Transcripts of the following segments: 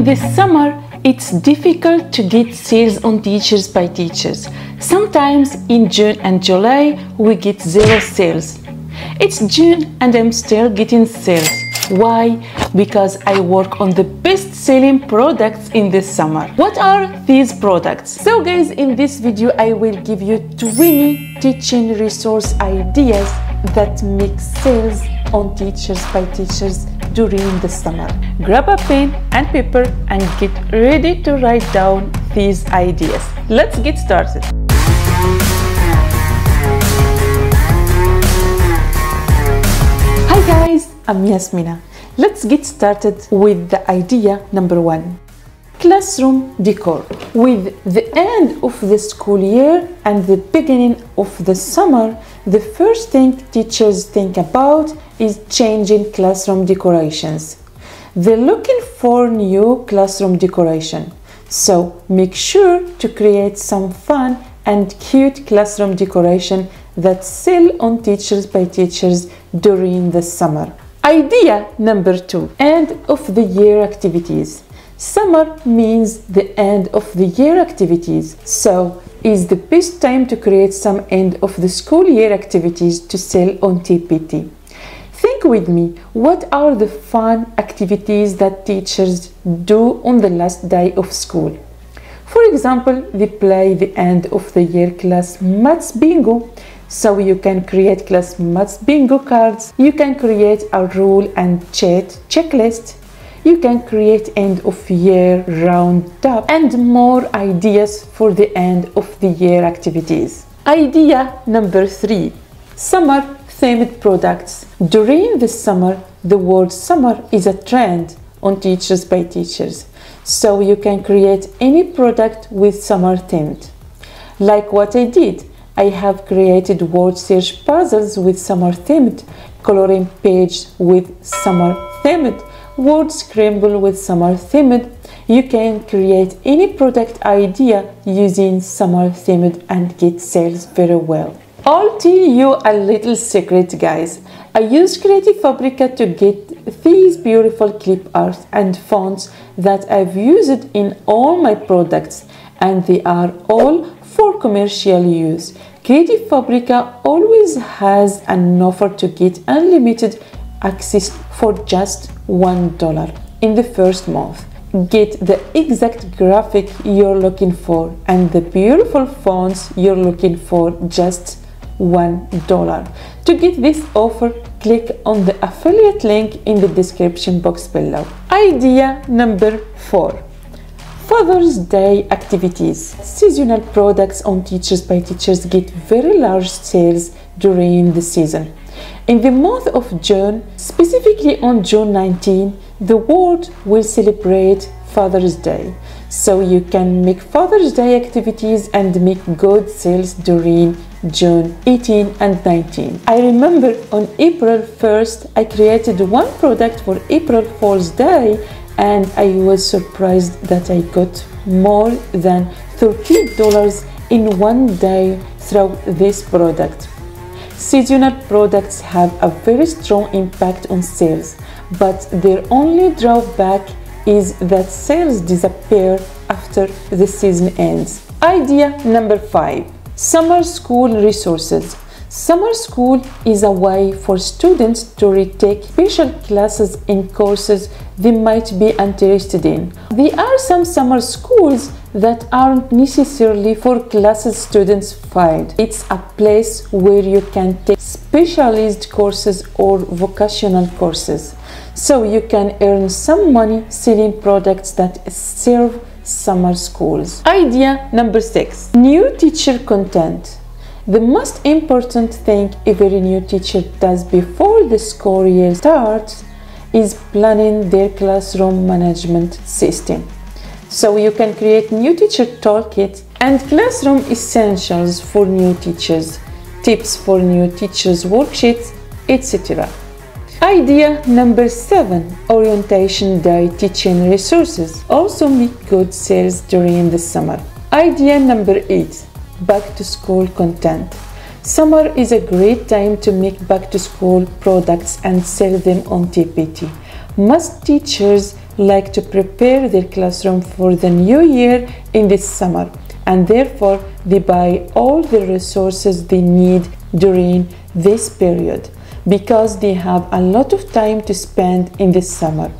In the summer, it's difficult to get sales on teachers by teachers. Sometimes in June and July, we get zero sales. It's June and I'm still getting sales. Why? Because I work on the best-selling products in the summer. What are these products? So guys, in this video, I will give you 20 teaching resource ideas that make sales on teachers by teachers during the summer. Grab a pen and paper and get ready to write down these ideas. Let's get started. Hi guys, I'm Yasmina. Let's get started with the idea number 1. Classroom decor. With the end of the school year and the beginning of the summer, the first thing teachers think about is changing classroom decorations. They're looking for new classroom decoration. So make sure to create some fun and cute classroom decoration that sell on teachers by teachers during the summer. Idea number 2, end of the year activities. Summer means the end of the year activities, so is the best time to create some end of the school year activities to sell on TPT. Think with me, what are the fun activities that teachers do on the last day of school? For example, they play the end of the year class maths bingo. So you can create class maths bingo cards. You can create a rule and chat checklist. You can create end of year roundup and more ideas for the end of the year activities. Idea number 3, summer themed products. During the summer, the word summer is a trend on teachers by teachers. So you can create any product with summer themed. Like what I did. I have created word search puzzles with summer themed, coloring page with summer themed, word scramble with summer themed. You can create any product idea using summer themed and get sales very well. I'll tell you a little secret, guys. I use Creative Fabrica to get these beautiful clip art and fonts that I've used in all my products, and they are all for commercial use. Creative Fabrica always has an offer to get unlimited access for just $1 in the first month. Get the exact graphic you're looking for and the beautiful fonts you're looking for just $1. To get this offer, click on the affiliate link in the description box below. Idea number 4. Father's Day activities. Seasonal products on teachers by teachers get very large sales during the season. In the month of June, specifically on June 19, the world will celebrate Father's Day. So you can make Father's Day activities and make good sales during June 18 and 19. I remember on April 1st, I created one product for April Fool's Day, and I was surprised that I got more than $30 in one day through this product. Seasonal products have a very strong impact on sales, but their only drawback is that sales disappear after the season ends. Idea number 5. Summer school resources. Summer school is a way for students to retake special classes in courses they might be interested in. There are some summer schools that aren't necessarily for classes students find. It's a place where you can take specialized courses or vocational courses. So you can earn some money selling products that serve summer schools. Idea number 6. New teacher content. The most important thing every new teacher does before the school year starts is planning their classroom management system. So you can create new teacher toolkit and classroom essentials for new teachers, tips for new teachers worksheets, etc. Idea number 7. Orientation Day teaching resources also make good sales during the summer. Idea number 8. Back to school content. Summer is a great time to make back to school products and sell them on TPT. Most teachers like to prepare their classroom for the new year in this summer, and therefore they buy all the resources they need during this period because they have a lot of time to spend in this summer.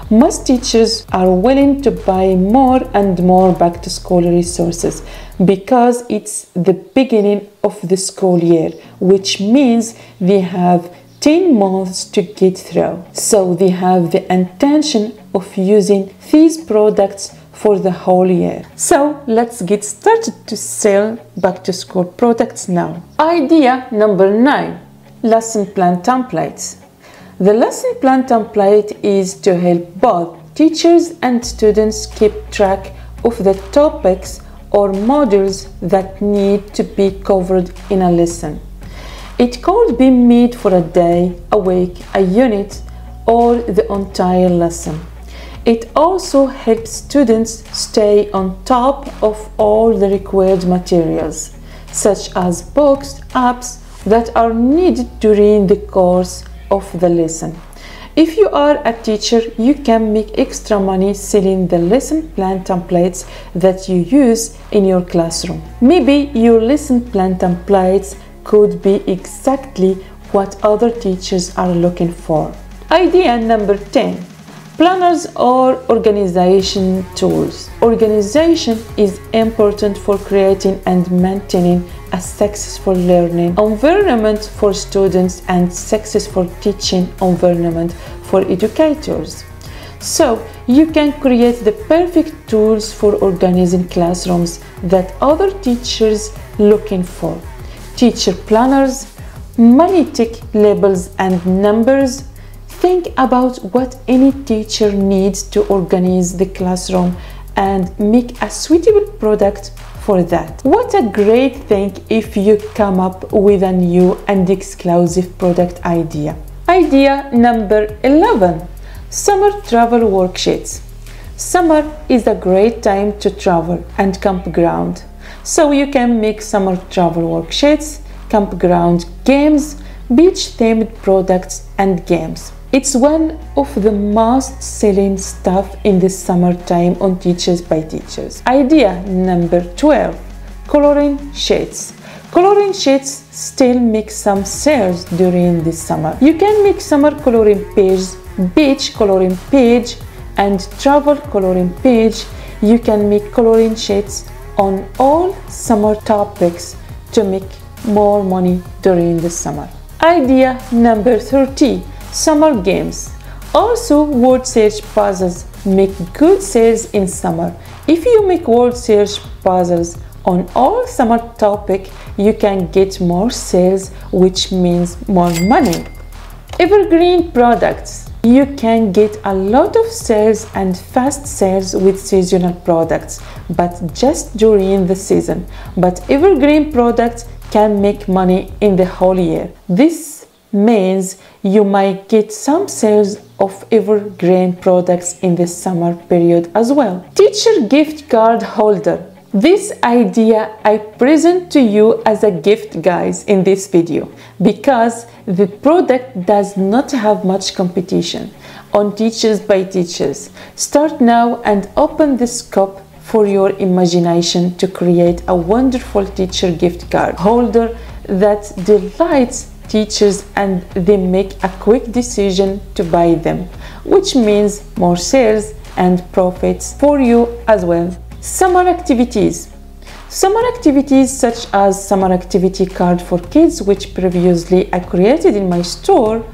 Most teachers are willing to buy more and more back to school resources because it's the beginning of the school year, which means they have 10 months to get through. So they have the intention of using these products for the whole year. So let's get started to sell back to school products now. Idea number 9, lesson plan templates. The lesson plan template is to help both teachers and students keep track of the topics or modules that need to be covered in a lesson. It could be made for a day, a week, a unit, or the entire lesson. It also helps students stay on top of all the required materials, such as books, apps that are needed during the course of the lesson. If you are a teacher, you can make extra money selling the lesson plan templates that you use in your classroom. Maybe your lesson plan templates could be exactly what other teachers are looking for. Idea number 10, planners or organization tools. Organization is important for creating and maintaining a successful learning environment for students and successful teaching environment for educators. So you can create the perfect tools for organizing classrooms that other teachers looking for. Teacher planners, magnetic labels and numbers. Think about what any teacher needs to organize the classroom and make a suitable product for that. What a great thing if you come up with a new and exclusive product idea. Idea number 11, summer travel worksheets. Summer is a great time to travel and campground. So you can make summer travel worksheets, campground games, beach-themed products and games. It's one of the most selling stuff in the summertime on Teachers by Teachers. Idea number 12, coloring sheets. Coloring sheets still make some sales during the summer. You can make summer coloring page, beach coloring page, and travel coloring page. You can make coloring sheets on all summer topics to make more money during the summer. Idea number 30, summer games. Also, word search puzzles make good sales in summer. If you make word search puzzles on all summer topic, you can get more sales, which means more money. Evergreen products. You can get a lot of sales and fast sales with seasonal products, but just during the season. But evergreen products can make money in the whole year. This means you might get some sales of evergreen products in the summer period as well. Teacher gift card holder. This idea I present to you as a gift, guys, in this video because the product does not have much competition on Teachers by Teachers. Start now and open the scope for your imagination to create a wonderful teacher gift card holder that delights teachers and they make a quick decision to buy them, which means more sales and profits for you as well. Summer activities. Summer activities such as summer activity card for kids, which previously I created in my store.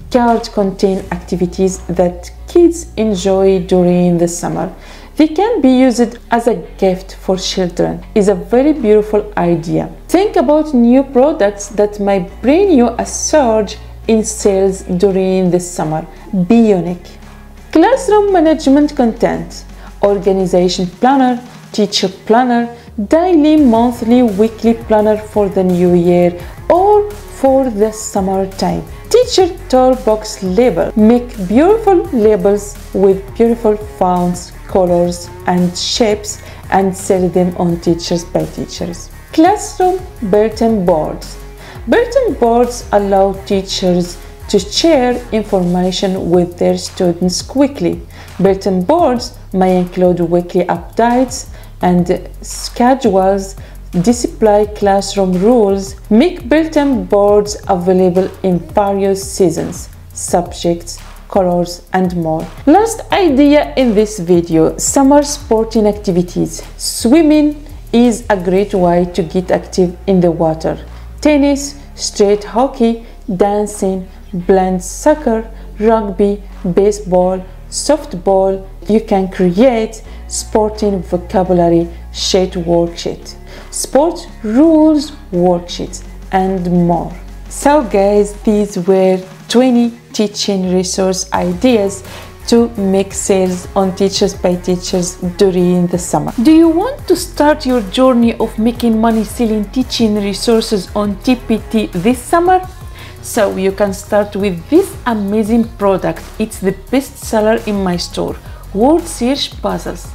Cards contain activities that kids enjoy during the summer. They can be used as a gift for children. It's a very beautiful idea. Think about new products that might bring you a surge in sales during the summer. Be unique. Classroom management content. Organization planner, teacher planner, daily, monthly, weekly planner for the new year or for the summertime. Teacher toolbox label. Make beautiful labels with beautiful fonts, colors and shapes and sell them on Teachers by Teachers. Classroom bulletin boards. Bulletin boards allow teachers to share information with their students quickly. Bulletin boards may include weekly updates and schedules, display classroom rules. Make bulletin boards available in various seasons, subjects, colors, and more. Last idea in this video: summer sporting activities. Swimming is a great way to get active in the water. Tennis, street hockey, dancing, blind soccer, rugby, baseball, softball. You can create sporting vocabulary sheet worksheet, sport rules worksheet, and more. So guys, these were 20 teaching resource ideas to make sales on Teachers by Teachers during the summer. Do you want to start your journey of making money selling teaching resources on TPT this summer? So you can start with this amazing product. It's the best seller in my store, word search puzzles.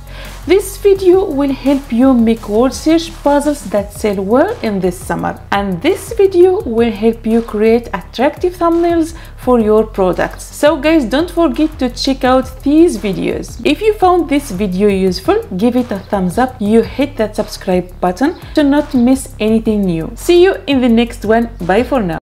This video will help you make word search puzzles that sell well in this summer, and this video will help you create attractive thumbnails for your products. So guys, don't forget to check out these videos. If you found this video useful, give it a thumbs up. You hit that subscribe button to not miss anything new. See you in the next one. Bye for now.